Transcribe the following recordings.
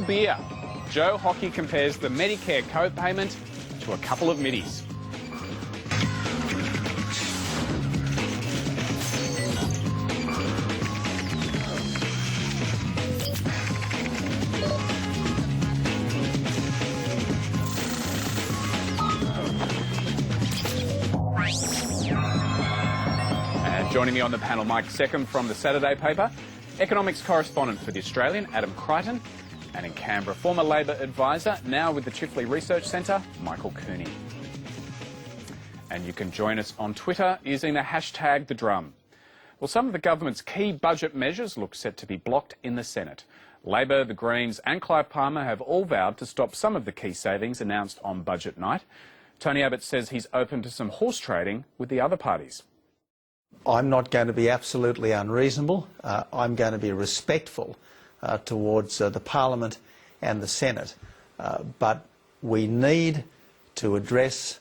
Beer. Joe Hockey compares the Medicare co-payment to a couple of middies. And joining me on the panel, Mike Seckham from the Saturday paper, economics correspondent for The Australian, Adam Crichton, and in Canberra, former Labor advisor, now with the Chifley Research Centre, Michael Cooney. And you can join us on Twitter using the hashtag #TheDrum. Well, some of the government's key budget measures look set to be blocked in the Senate. Labor, the Greens and Clive Palmer have all vowed to stop some of the key savings announced on budget night. Tony Abbott says he's open to some horse trading with the other parties. I'm not going to be absolutely unreasonable. I'm going to be respectful towards the Parliament and the Senate. But we need to address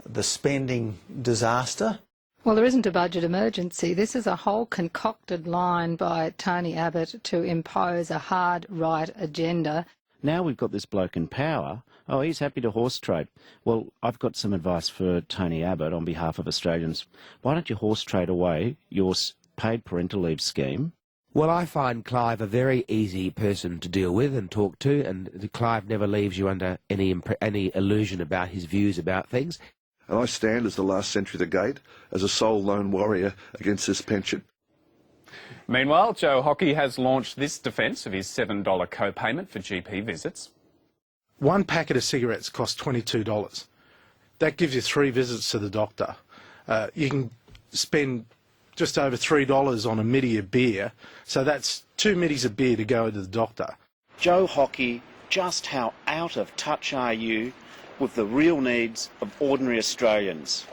the spending disaster. Well, there isn't a budget emergency. This is a whole concocted line by Tony Abbott to impose a hard right agenda. Now we've got this bloke in power. Oh, he's happy to horse trade. Well, I've got some advice for Tony Abbott on behalf of Australians. Why don't you horse trade away your paid parental leave scheme? Well, I find Clive a very easy person to deal with and talk to, and Clive never leaves you under any illusion about his views about things. And I stand as the last sentry of the gate, as a sole lone warrior against this pension. Meanwhile, Joe Hockey has launched this defence of his $7 co-payment for GP visits. One packet of cigarettes costs $22. That gives you 3 visits to the doctor. You can spend just over $3 on a middy of beer, so that's 2 middies of beer to go to the doctor. Joe Hockey, just how out of touch are you with the real needs of ordinary Australians?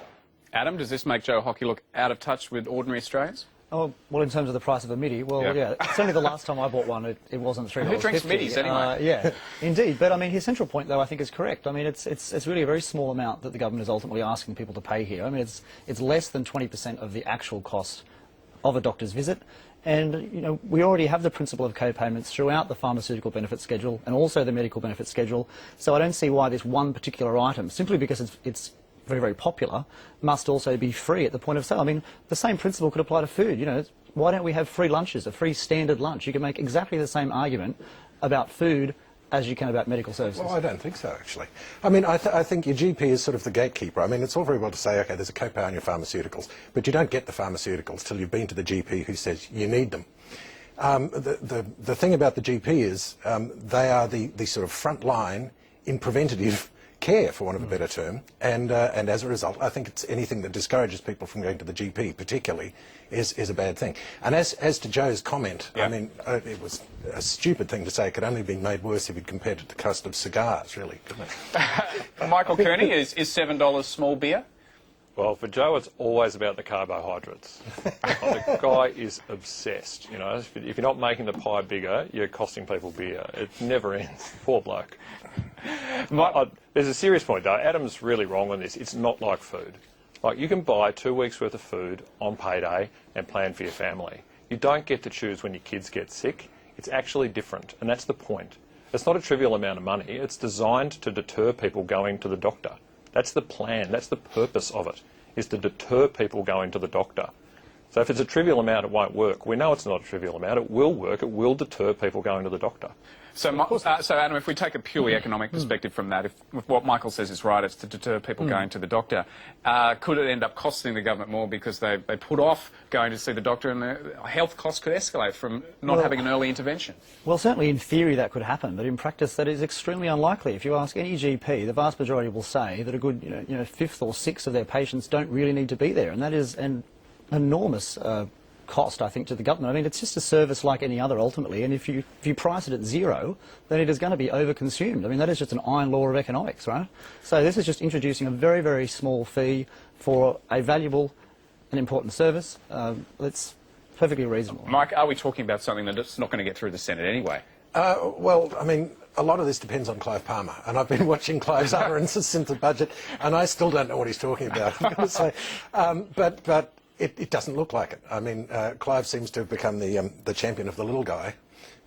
Adam, does this make Joe Hockey look out of touch with ordinary Australians? Oh, well, in terms of the price of a middy, well, yeah. Certainly the last time I bought one, it wasn't $3.50. Who drinks middies anyway? Yeah, indeed. But, I mean, his central point, though, I think is correct. I mean, it's really a very small amount that the government is ultimately asking people to pay here. I mean, it's less than 20% of the actual cost of a doctor's visit. And, you know, we already have the principle of co-payments throughout the pharmaceutical benefit schedule and also the medical benefit schedule. So I don't see why this one particular item, simply because it's very, very popular, must also be free at the point of sale. I mean, the same principle could apply to food. You know, why don't we have free lunches, a free standard lunch? You can make exactly the same argument about food as you can about medical services. Well, I don't think so, actually. I mean, I think your GP is sort of the gatekeeper. I mean, it's all very well to say, OK, there's a copay on your pharmaceuticals, but you don't get the pharmaceuticals till you've been to the GP who says you need them. The thing about the GP is they are the sort of front line in preventative care, for want of a better term, and as a result, I think it's anything that discourages people from going to the GP, particularly, is a bad thing. And as to Joe's comment, I mean, it was a stupid thing to say. It could only have been made worse if you'd compared it to the cost of cigars, really, couldn't it? Michael Cooney, is $7 small beer? Well, for Joe, it's always about the carbohydrates. The guy is obsessed. You know, if you're not making the pie bigger, you're costing people beer. It never ends. Poor bloke. There's a serious point, though. Adam's really wrong on this. It's not like food. Like, you can buy 2 weeks' worth of food on payday and plan for your family. You don't get to choose when your kids get sick. It's actually different, and that's the point. It's not a trivial amount of money. It's designed to deter people going to the doctor. That's the plan, that's the purpose of it, is to deter people going to the doctor. So if it's a trivial amount, it won't work. We know it's not a trivial amount. It will work. It will deter people going to the doctor. So Adam, if we take a purely economic perspective from that, if what Michael says is right, it's to deter people going to the doctor, could it end up costing the government more because they put off going to see the doctor and the health costs could escalate from not having an early intervention? Well, certainly in theory that could happen, but in practice that is extremely unlikely. If you ask any GP, the vast majority will say that a good fifth or sixth of their patients don't really need to be there, and that is an enormous cost, I think, to the government. I mean, it's just a service like any other, ultimately, and if you price it at zero, then it is going to be overconsumed. I mean, that is just an iron law of economics, right? So this is just introducing a very, very small fee for a valuable and important service. It's perfectly reasonable. Mike, are we talking about something that's not going to get through the Senate anyway? Well, I mean, a lot of this depends on Clive Palmer, and I've been watching Clive's utterances since the budget, and I still don't know what he's talking about, I'm going to say. But it doesn't look like it. I mean, Clive seems to have become the champion of the little guy,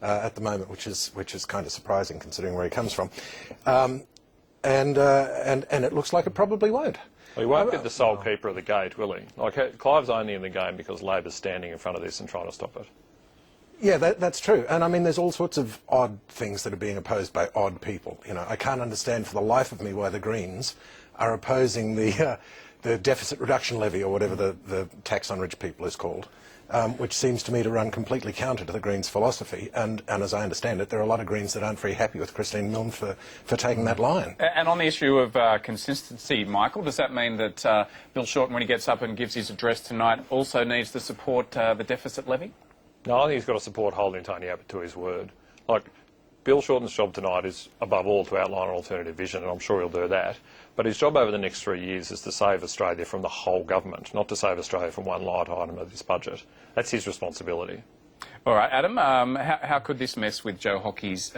at the moment, which is kind of surprising considering where he comes from. And it looks like it probably won't. Well, he won't be the sole keeper of the gate, will he? Like, Clive's only in the game because Labor's standing in front of this and trying to stop it. Yeah, that's true. And I mean, there's all sorts of odd things that are being opposed by odd people. You know, I can't understand for the life of me why the Greens are opposing the deficit reduction levy, or whatever the tax on rich people is called, which seems to me to run completely counter to the Greens' philosophy. And as I understand it, there are a lot of Greens that aren't very happy with Christine Milne for taking that line. And on the issue of consistency, Michael, does that mean that Bill Shorten, when he gets up and gives his address tonight, also needs to support the deficit levy? No, I think he's got to support holding Tony Abbott to his word. Like, Bill Shorten's job tonight is, above all, to outline an alternative vision, and I'm sure he'll do that. But his job over the next 3 years is to save Australia from the whole government, not to save Australia from one line item of this budget. That's his responsibility. All right, Adam, how could this mess with Joe Hockey's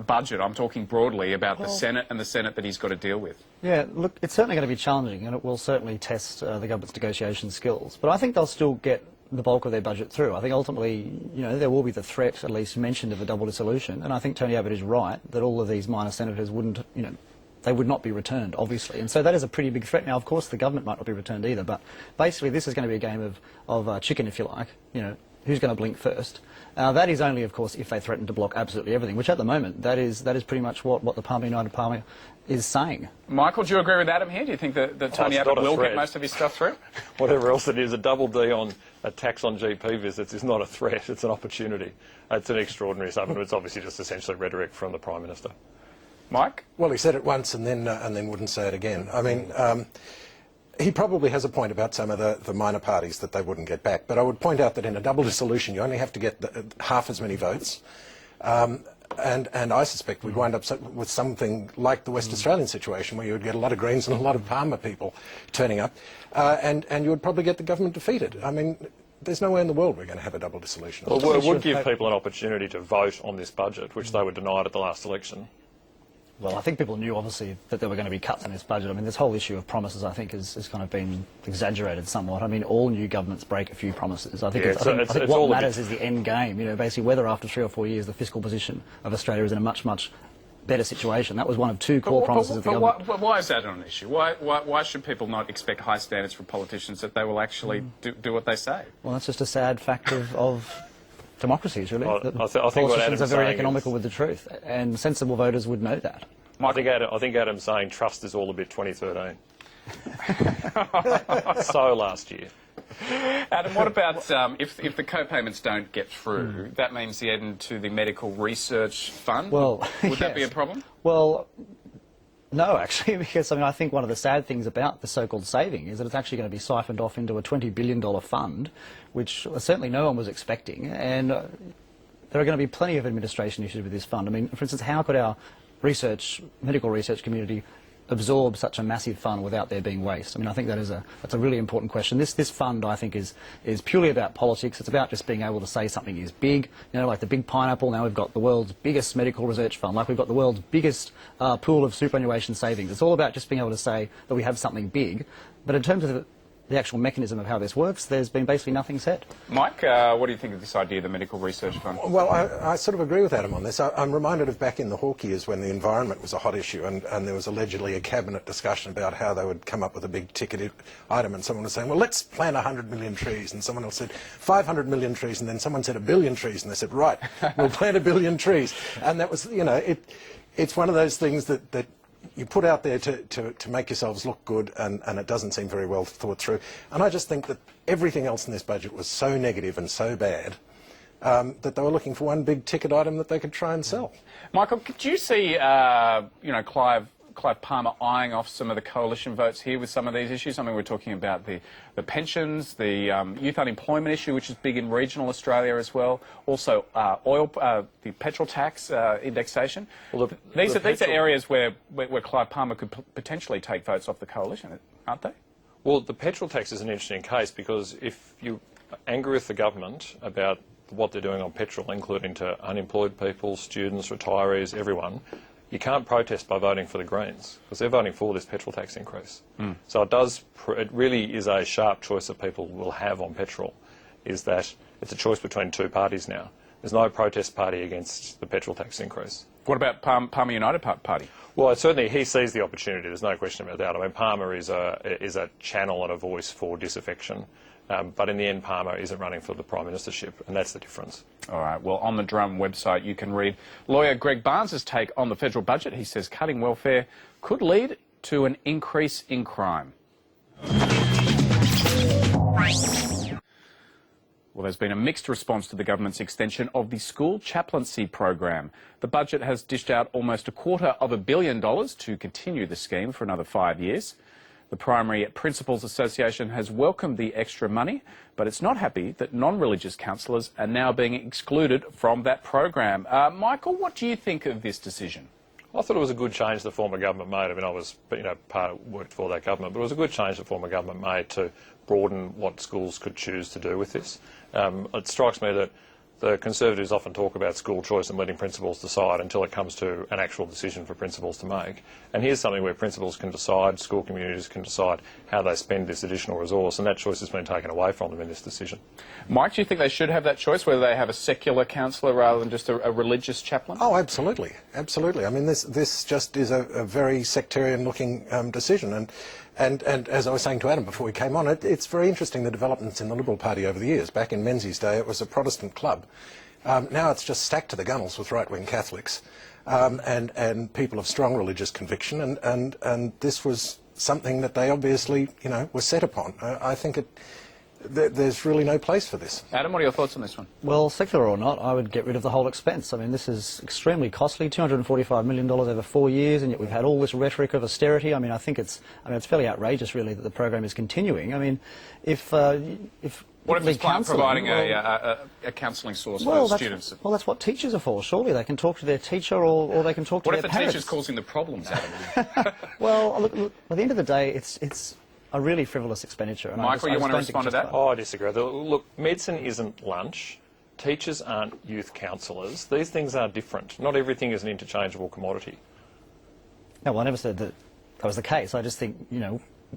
budget? I'm talking broadly about the Senate and the Senate that he's got to deal with. Yeah, look, it's certainly going to be challenging, and it will certainly test the government's negotiation skills. But I think they'll still get the bulk of their budget through. I think ultimately, you know, there will be the threat, at least mentioned, of a double dissolution. And I think Tony Abbott is right that all of these minor senators wouldn't, you know, they would not be returned, obviously. And so that is a pretty big threat. Now, of course, the government might not be returned either, but basically this is going to be a game of chicken, if you like. You know, who's going to blink first? That is only, of course, if they threaten to block absolutely everything, which at the moment, that is pretty much what the Parliament United Parliament is saying. Michael, do you agree with Adam here? Do you think that Tony Abbott will get most of his stuff through? Whatever else it is, a double D on a tax on GP visits is not a threat, it's an opportunity. It's an extraordinary supplement. It's obviously just essentially rhetoric from the Prime Minister. Mike? Well, he said it once and then wouldn't say it again. I mean, he probably has a point about some of the minor parties that they wouldn't get back. But I would point out that in a double dissolution, you only have to get half as many votes. And I suspect we'd wind up with something like the West Australian situation, where you would get a lot of Greens and a lot of Palmer people turning up, and you would probably get the government defeated. I mean, there's nowhere in the world we're going to have a double dissolution. Well, it would give people an opportunity to vote on this budget, which they were denied at the last election. Well, I think people knew, obviously, that there were going to be cuts in this budget. I mean, this whole issue of promises, I think, has kind of been exaggerated somewhat. I mean, all new governments break a few promises. I think, I think what matters is the end game, you know, basically whether after 3 or 4 years the fiscal position of Australia is in a much, much better situation. That was one of two core promises of the government. But why is that an issue? Why should people not expect high standards from politicians, that they will actually do what they say? Well, that's just a sad fact of democracies, really. I think politicians are very economical with the truth, and sensible voters would know that. I think Adam's saying trust is all a bit 2013. So last year. Adam, what about if the co-payments don't get through, that means the end to the medical research fund? Well, would that be a problem? Well, no, actually, because I mean, I think one of the sad things about the so-called saving is that it's actually going to be siphoned off into a $20 billion fund, which certainly no one was expecting, and there are going to be plenty of administration issues with this fund. I mean, for instance, how could our medical research community absorb such a massive fund without there being waste? I mean, I think that's a really important question. This fund, I think, is purely about politics. It's about just being able to say something is big. You know, like the big pineapple. Now we've got the world's biggest medical research fund. Like we've got the world's biggest pool of superannuation savings. It's all about just being able to say that we have something big. But in terms of the actual mechanism of how this works, there's been basically nothing said. Mike, what do you think of this idea of the medical research fund? Well, I sort of agree with Adam on this. I'm reminded of back in the Hawke years when the environment was a hot issue, and there was allegedly a cabinet discussion about how they would come up with a big ticket item, and someone was saying, well, let's plant 100 million trees, and someone else said 500 million trees, and then someone said 1 billion trees, and they said, right, we'll plant 1 billion trees. And that was, you know, it's one of those things that you put out there to make yourselves look good, and it doesn't seem very well thought through. And I just think that everything else in this budget was so negative and so bad that they were looking for one big ticket item that they could try and sell. Michael, could you see, Clive Palmer eyeing off some of the coalition votes here with some of these issues? I mean, we're talking about the pensions, the youth unemployment issue, which is big in regional Australia as well. Also, the petrol tax indexation. Well, these are areas where Clive Palmer could potentially take votes off the coalition, aren't they? Well, the petrol tax is an interesting case, because if you angry with the government about what they're doing on petrol, including to unemployed people, students, retirees, everyone, you can't protest by voting for the Greens, because they're voting for this petrol tax increase. So it really is a sharp choice that people will have on petrol, is that it's a choice between two parties now. There's no protest party against the petrol tax increase. What about Palmer United Party? Well, certainly he sees the opportunity. There's no question about that. I mean, Palmer is a channel and a voice for disaffection. But in the end, Palmer isn't running for the Prime Ministership, and that's the difference. All right. Well, on the Drum website, you can read lawyer Greg Barnes' take on the federal budget. He says cutting welfare could lead to an increase in crime. Well, there's been a mixed response to the government's extension of the school chaplaincy program. The budget has dished out almost $250 million to continue the scheme for another 5 years. The Primary Principals Association has welcomed the extra money, but it's not happy that non-religious counsellors are now being excluded from that program. Michael, what do you think of this decision? I thought it was a good change the former government made. I mean, I was worked for that government, but it was a good change the former government made to broaden what schools could choose to do with this. It strikes me that the Conservatives often talk about school choice and letting principals decide until it comes to an actual decision for principals to make. And here's something where principals can decide, school communities can decide how they spend this additional resource, and that choice has been taken away from them in this decision. Mike, do you think they should have that choice, whether they have a secular counsellor rather than just a religious chaplain? Oh, absolutely. Absolutely. I mean, this just is a very sectarian-looking decision. And as I was saying to Adam before we came on, it's very interesting, the developments in the Liberal Party over the years. Back in Menzies' day, it was a Protestant club. Now it's just stacked to the gunnels with right-wing Catholics and people of strong religious conviction. And this was something that they obviously, were set upon. I think there's really no place for this. Adam, what are your thoughts on this one? Well, secular or not, I would get rid of the whole expense. I mean, this is extremely costly, $245 million over 4 years, and yet we've had all this rhetoric of austerity. I mean, I think it's fairly outrageous, really, that the program is continuing. I mean, if what if it's providing a counselling source for students? Well, that's what teachers are for. Surely they can talk to their teacher or they can talk to their parents. What if the teacher's causing the problems, Adam? Well, look, at the end of the day, it's a really frivolous expenditure. And Michael, you want to respond to that? Oh, I disagree. Look, medicine isn't lunch. Teachers aren't youth counsellors. These things are different. Not everything is an interchangeable commodity. No, well, I never said that was the case. I just think,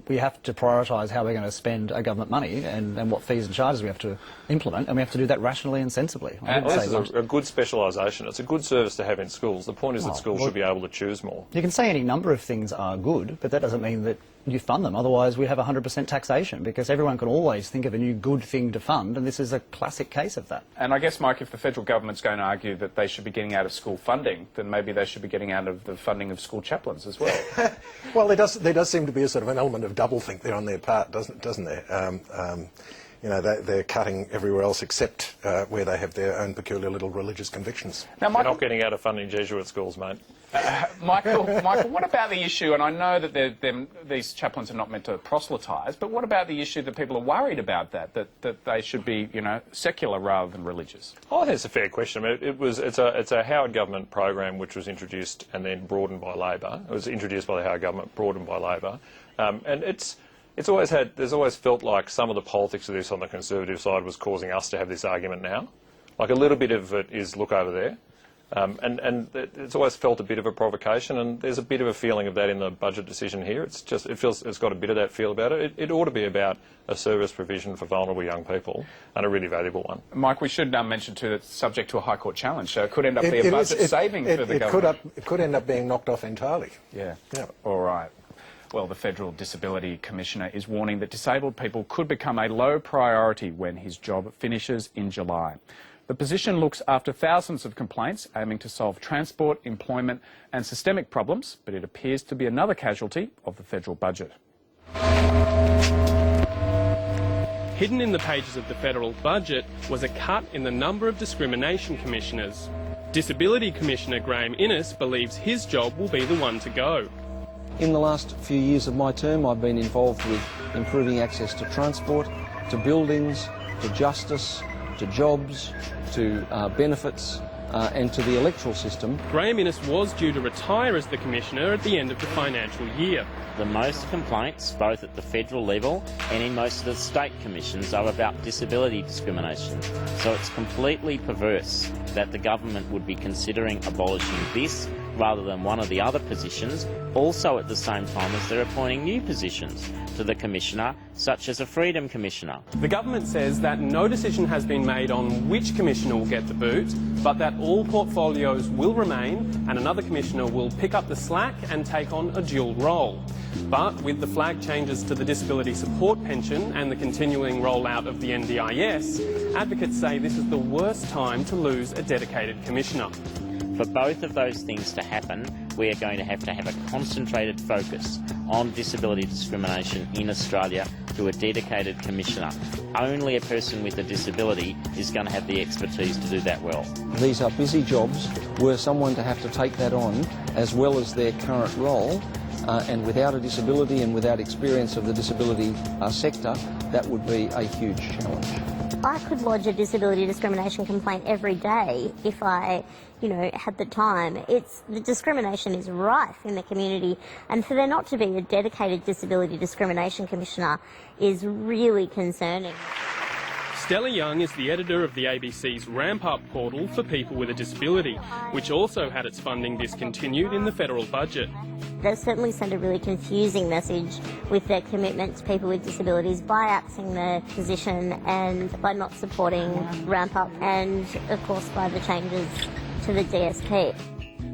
we have to prioritise how we're going to spend our government money and what fees and charges we have to implement, and we have to do that rationally and sensibly. This is a good specialisation. It's a good service to have in schools. The point is that schools should be able to choose more. You can say any number of things are good, but that doesn't mean that you fund them. Otherwise, we have 100% taxation, because everyone can always think of a new good thing to fund, and this is a classic case of that. And I guess, Mike, if the federal government's going to argue that they should be getting out of school funding, then maybe they should be getting out of the funding of school chaplains as well. Well, there does seem to be a sort of an element of doublethink there on their part, doesn't there? They're cutting everywhere else except where they have their own peculiar little religious convictions. Now, Michael, they're not getting out of funding Jesuit schools, mate. Michael, what about the issue, and I know that these chaplains are not meant to proselytise, but what about the issue that people are worried about that they should be, secular rather than religious? Oh, I think it's a fair question. I mean, it's a Howard government program which was introduced and then broadened by Labor. It was introduced by the Howard government, broadened by Labor, and there's always felt like some of the politics of this on the Conservative side was causing us to have this argument now. Like a little bit of it is look over there. And it's always felt a bit of a provocation, and there's a bit of a feeling of that in the budget decision here. It's got a bit of that feel about it. It ought to be about a service provision for vulnerable young people, and a really valuable one. Mike, we should now mention too that it's subject to a High Court challenge, so it could end up being a budget saving for the government. It could end up being knocked off entirely. Yeah. All right. Well, the Federal Disability Commissioner is warning that disabled people could become a low priority when his job finishes in July. The position looks after thousands of complaints aiming to solve transport, employment and systemic problems, but it appears to be another casualty of the federal budget. Hidden in the pages of the federal budget was a cut in the number of discrimination commissioners. Disability Commissioner Graham Innes believes his job will be the one to go. In the last few years of my term, I've been involved with improving access to transport, to buildings, to justice, to jobs, to benefits and to the electoral system. Graham Innes was due to retire as the Commissioner at the end of the financial year. The most complaints, both at the federal level and in most of the state commissions, are about disability discrimination. So it's completely perverse that the government would be considering abolishing this rather than one of the other positions, also at the same time as they're appointing new positions to the Commissioner, such as a Freedom Commissioner. The government says that no decision has been made on which commissioner will get the boot, but that all portfolios will remain and another commissioner will pick up the slack and take on a dual role. But with the flag changes to the disability support pension and the continuing rollout of the NDIS, advocates say this is the worst time to lose a dedicated commissioner. For both of those things to happen, we are going to have a concentrated focus on disability discrimination in Australia through a dedicated commissioner. Only a person with a disability is going to have the expertise to do that well. These are busy jobs. Were someone to have to take that on as well as their current role, and without a disability and without experience of the disability sector, that would be a huge challenge. I could lodge a disability discrimination complaint every day if I, had the time. The discrimination is rife in the community, and for there not to be a dedicated disability discrimination commissioner is really concerning. Stella Young is the editor of the ABC's Ramp Up portal for people with a disability, which also had its funding discontinued in the federal budget. They certainly send a really confusing message with their commitment to people with disabilities by axing the position and by not supporting Ramp Up, and of course by the changes to the DSP.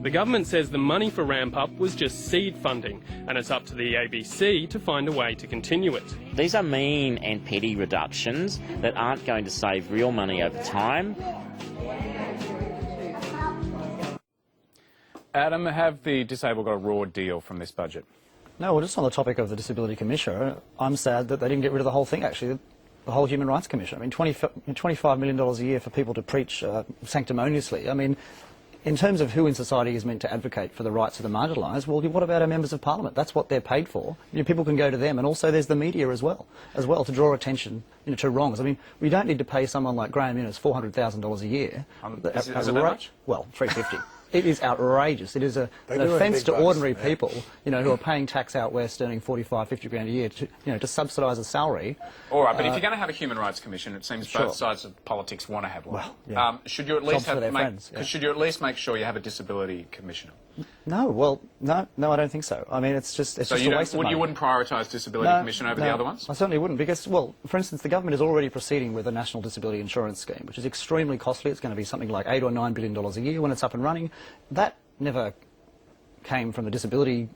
The government says the money for Ramp Up was just seed funding, and it's up to the ABC to find a way to continue it. These are mean and petty reductions that aren't going to save real money over time. Adam, have the disabled got a raw deal from this budget? No, well, just on the topic of the Disability Commissioner, I'm sad that they didn't get rid of the whole thing, actually, the whole Human Rights Commission. I mean, $25 million a year for people to preach sanctimoniously. I mean, in terms of who in society is meant to advocate for the rights of the marginalised, well, what about our members of parliament? That's what they're paid for. People can go to them, and also there's the media as well to draw attention to wrongs. I mean, we don't need to pay someone like Graham Innes $400,000 a year. Is it that much? Well, $350. It is outrageous. It is an offence to ordinary people, who are paying tax out west, earning 45, 50 grand a year to subsidise a salary. All right, but if you're going to have a Human Rights Commission, it seems both sides of politics want to have one. Well, yeah. Should you at least make sure you have a disability commissioner? No, I don't think so. I mean, it's just a waste of money. You wouldn't prioritise disability commission over the other ones? I certainly wouldn't, because, well, for instance, the government is already proceeding with a national disability insurance scheme, which is extremely costly. It's going to be something like $8 or $9 billion a year when it's up and running. That never came from the disability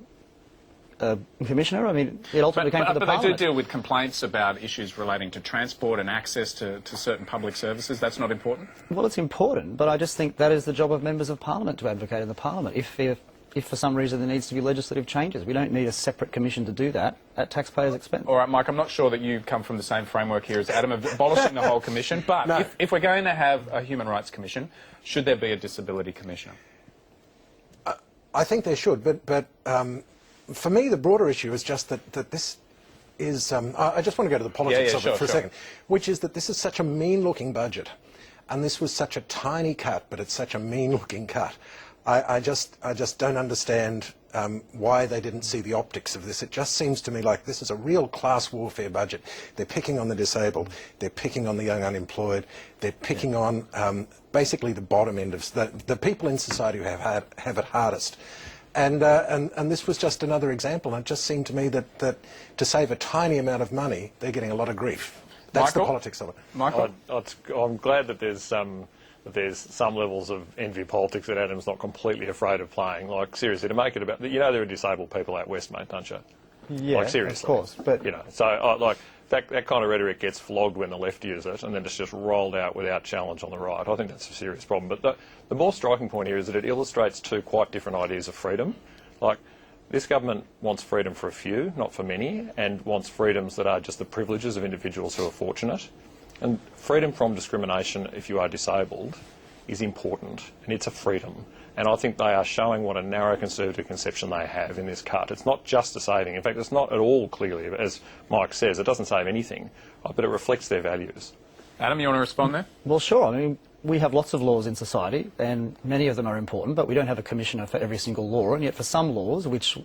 commissioner. I mean, it ultimately came from the Parliament. But they do deal with complaints about issues relating to transport and access to certain public services. That's not important? Well, it's important, but I just think that is the job of members of Parliament to advocate in the Parliament. If for some reason there needs to be legislative changes, we don't need a separate commission to do that at taxpayers' expense. All right, Mike, I'm not sure that you come from the same framework here as Adam of abolishing the whole commission, but if we're going to have a Human Rights Commission, should there be a Disability Commissioner? I think there should, but for me the broader issue is just that this is... I just want to go to the politics of it for a second, which is that this is such a mean-looking budget, and this was such a tiny cut, but it's such a mean-looking cut. I just don't understand why they didn't see the optics of this. It just seems to me like this is a real class warfare budget. They're picking on the disabled, they're picking on the young unemployed, they're picking on basically the bottom end of the people in society who have it hardest. And this was just another example. And it just seemed to me that to save a tiny amount of money, they're getting a lot of grief. That's the politics of it. Michael? I'm glad that there's some levels of envy politics that Adam's not completely afraid of playing. Like, seriously, to make it about... there are disabled people out west, mate, don't you? Yeah, like, seriously. of course. But so, that kind of rhetoric gets flogged when the left use it, and then it's just rolled out without challenge on the right. I think that's a serious problem. But the more striking point here is that it illustrates two quite different ideas of freedom. Like, this government wants freedom for a few, not for many, and wants freedoms that are just the privileges of individuals who are fortunate. And freedom from discrimination, if you are disabled, is important, and it's a freedom. And I think they are showing what a narrow conservative conception they have in this cut. It's not just a saving. In fact, it's not at all clearly, as Mike says, it doesn't save anything, but it reflects their values. Adam, you want to respond there? Well, sure. I mean, we have lots of laws in society, and many of them are important, but we don't have a commissioner for every single law, and yet for some laws which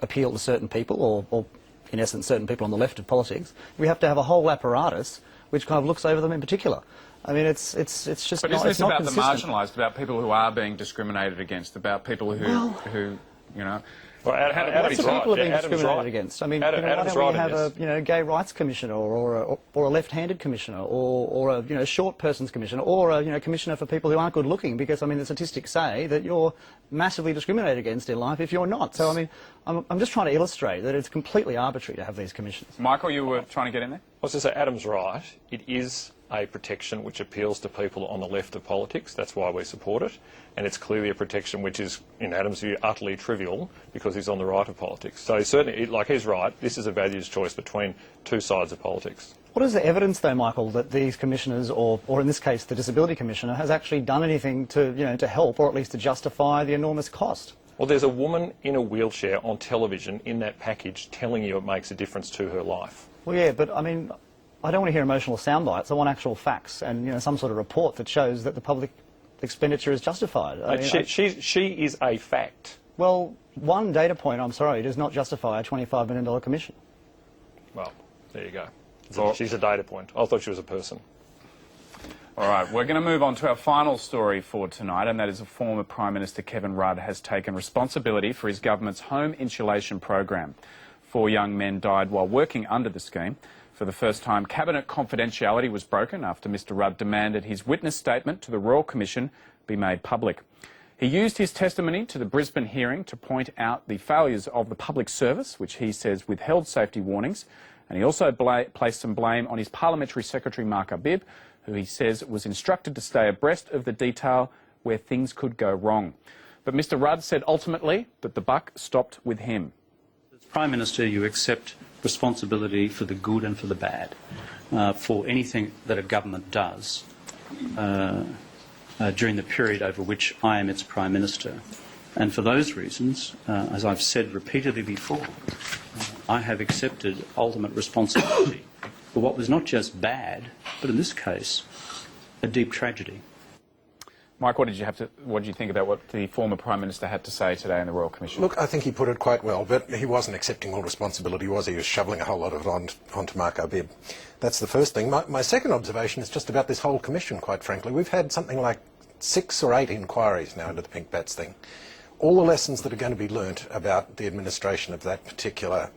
appeal to certain people, or in essence certain people on the left of politics, we have to have a whole apparatus which kind of looks over them in particular. I mean, it's just but not, isn't this it's not about consistent. the marginalised, about people who are being discriminated against, about people who you know... Well, Adam's right. People are being Adam's discriminated right. against. I mean, Adam's why don't we right have a gay rights commissioner or a left-handed commissioner or a short person's commissioner or a commissioner for people who aren't good looking? Because I mean, the statistics say that you're massively discriminated against in life if you're not. So I mean, I'm just trying to illustrate that it's completely arbitrary to have these commissions. Michael, you were trying to get in there? I was going to say, Adam's right. It is a protection which appeals to people on the left of politics. That's why we support it. And it's clearly a protection which is, in Adam's view, utterly trivial because he's on the right of politics. So certainly, like he's right, this is a values choice between two sides of politics. What is the evidence, though, Michael, that these commissioners, or in this case, the Disability Commissioner, has actually done anything to to help, or at least to justify the enormous cost? Well, there's a woman in a wheelchair on television in that package telling you it makes a difference to her life. Well, yeah, but I mean, I don't want to hear emotional sound bites. I want actual facts and some sort of report that shows that the public expenditure is justified. She is a fact. Well, one data point, I'm sorry, does not justify a $25 million commission. Well, there you go. She's a data point. I thought she was a person. All right, we're going to move on to our final story for tonight, and that is former Prime Minister Kevin Rudd has taken responsibility for his government's home insulation program. 4 young men died while working under the scheme. For the first time, cabinet confidentiality was broken after Mr Rudd demanded his witness statement to the Royal Commission be made public. He used his testimony to the Brisbane hearing to point out the failures of the public service, which he says withheld safety warnings, and he also placed some blame on his Parliamentary Secretary Mark Arbib, who he says was instructed to stay abreast of the detail where things could go wrong. But Mr Rudd said ultimately that the buck stopped with him. As Prime Minister, you accept responsibility for the good and for the bad, for anything that a government does during the period over which I am its Prime Minister. And for those reasons, as I've said repeatedly before, I have accepted ultimate responsibility for what was not just bad, but in this case, a deep tragedy. Mike, what did you think about what the former Prime Minister had to say today in the Royal Commission? Look, I think he put it quite well, but he wasn't accepting all responsibility, was he? He was shoveling a whole lot of it onto Mark Arbib. That's the first thing. My second observation is just about this whole commission, quite frankly. We've had something like 6 or 8 inquiries now into the Pink Bats thing. All the lessons that are going to be learnt about the administration of that particular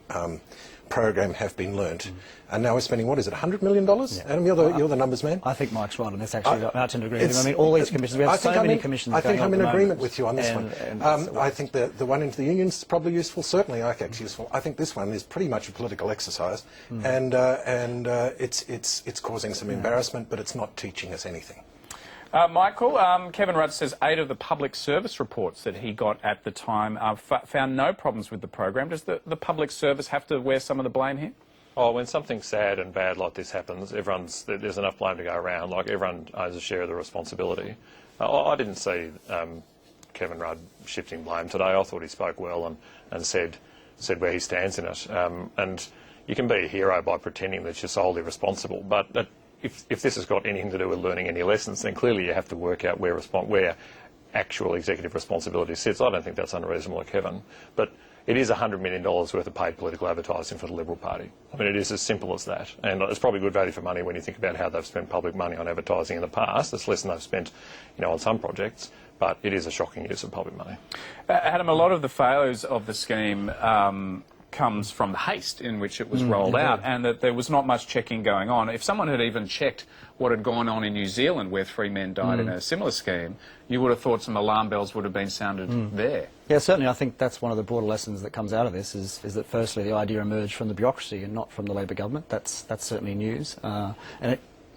program have been learnt. And now we're spending, what is it, $100 million? Yeah. Adam, you're the numbers man. I think Mike's right on this, actually. I tend to agree with him. I mean, all these commissions, we have so many commissions I think going I'm on in at the agreement moment. with you on this one. I think the one into the unions is probably useful. Certainly ICAC's useful. I think this one is pretty much a political exercise. And it's causing some embarrassment, but it's not teaching us anything. Michael, Kevin Rudd says 8 of the public service reports that he got at the time found no problems with the program. Does the public service have to wear some of the blame here? Oh, when something sad and bad like this happens, there's enough blame to go around. Like, everyone owns a share of the responsibility. I didn't see Kevin Rudd shifting blame today. I thought he spoke well and said where he stands in it. And you can be a hero by pretending that you're solely responsible, but if this has got anything to do with learning any lessons, then clearly you have to work out where actual executive responsibility sits. I don't think that's unreasonable of Kevin, but it is $100 million worth of paid political advertising for the Liberal Party. I mean, it is as simple as that. And it's probably good value for money when you think about how they've spent public money on advertising in the past. It's less than they've spent, on some projects, but it is a shocking use of public money. Adam, a lot of the failures of the scheme comes from the haste in which it was rolled out, and that there was not much checking going on. If someone had even checked what had gone on in New Zealand, where 3 men died in a similar scheme, you would have thought some alarm bells would have been sounded there. Yeah, certainly. I think that's one of the broader lessons that comes out of this is that firstly the idea emerged from the bureaucracy and not from the Labor government. That's certainly news,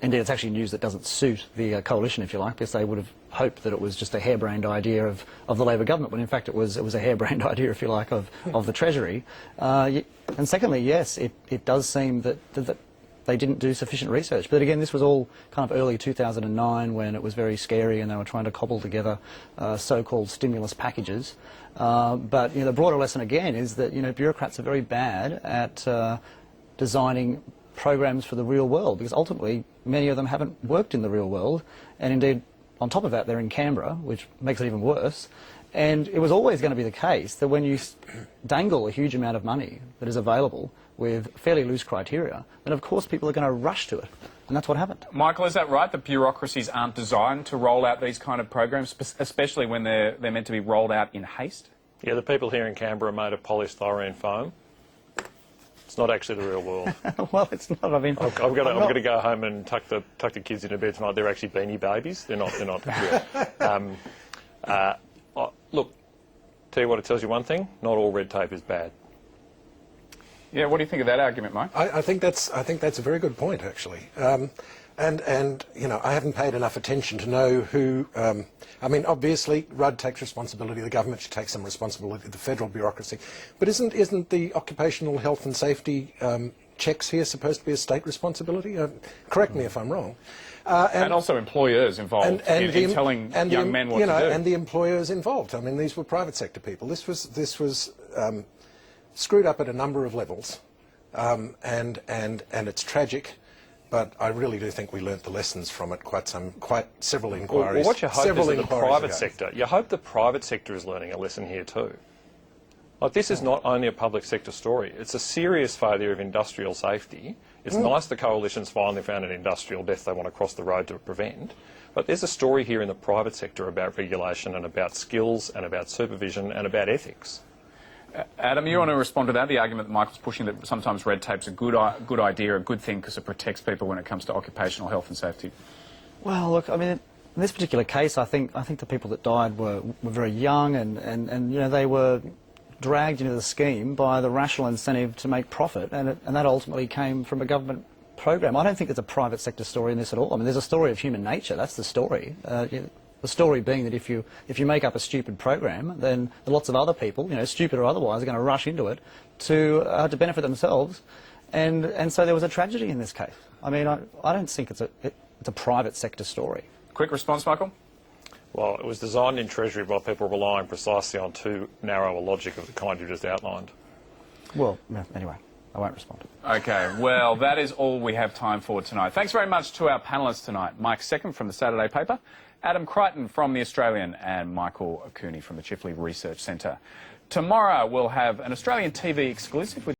indeed, it's actually news that doesn't suit the coalition, if you like, because they would have hoped that it was just a harebrained idea of the Labor government, when in fact it was a harebrained idea, if you like, of the Treasury. And secondly, yes, it does seem that they didn't do sufficient research. But again, this was all kind of early 2009 when it was very scary and they were trying to cobble together so-called stimulus packages. But the broader lesson again is that bureaucrats are very bad at designing programs for the real world, because ultimately many of them haven't worked in the real world, and indeed on top of that they're in Canberra, which makes it even worse, And it was always going to be the case that when you dangle a huge amount of money that is available with fairly loose criteria, then of course people are going to rush to it. And that's what happened. Michael, is that right? The bureaucracies aren't designed to roll out these kind of programs, especially when they're meant to be rolled out in haste? Yeah, the people here in Canberra are made of polystyrene foam. It's not actually the real world. Well, it's not. I mean, I'm going to go home and tuck the kids into bed tonight. They're actually beanie babies. They're not real. Look, tell you what, it tells you one thing: not all red tape is bad. Yeah, what do you think of that argument, Mike? I think that's a very good point, actually. And you know, I haven't paid enough attention to know who. I mean, obviously, Rudd takes responsibility. The government should take some responsibility. The federal bureaucracy, but isn't the occupational health and safety checks here supposed to be a state responsibility? Correct me if I'm wrong. And also employers involved in telling young men what to do. And the employers involved. I mean, these were private sector people. This was screwed up at a number of levels, and it's tragic. But I really do think we learnt the lessons from it. Quite several inquiries. Well, what you hope is that the private ago. sector. You hope the private sector is learning a lesson here too. Like, this is not only a public sector story. It's a serious failure of industrial safety. It's nice the coalition's finally found an industrial death they want to cross the road to prevent. But there's a story here in the private sector about regulation and about skills and about supervision and about ethics. Adam, you want to respond to that, the argument that Michael's pushing that sometimes red tape's a good idea, a good thing because it protects people when it comes to occupational health and safety? Well, look, I mean, in this particular case, I think the people that died were very young and you know, they were dragged into the scheme by the rational incentive to make profit, and that ultimately came from a government program. I don't think there's a private sector story in this at all. I mean, there's a story of human nature. That's the story. The story being that if you make up a stupid program, then lots of other people, you know, stupid or otherwise, are going to rush into it to benefit themselves, and so there was a tragedy in this case. I mean, I don't think it's a private sector story. Quick response, Michael. Well, it was designed in Treasury by people relying precisely on too narrow a logic of the kind you just outlined. Well, anyway, I won't respond. Okay, well, that is all we have time for tonight. Thanks very much to our panellists tonight. Mike Seckham from the Saturday paper, Adam Crichton from the Australian, and Michael Cooney from the Chifley Research Centre. Tomorrow we'll have an Australian TV exclusive with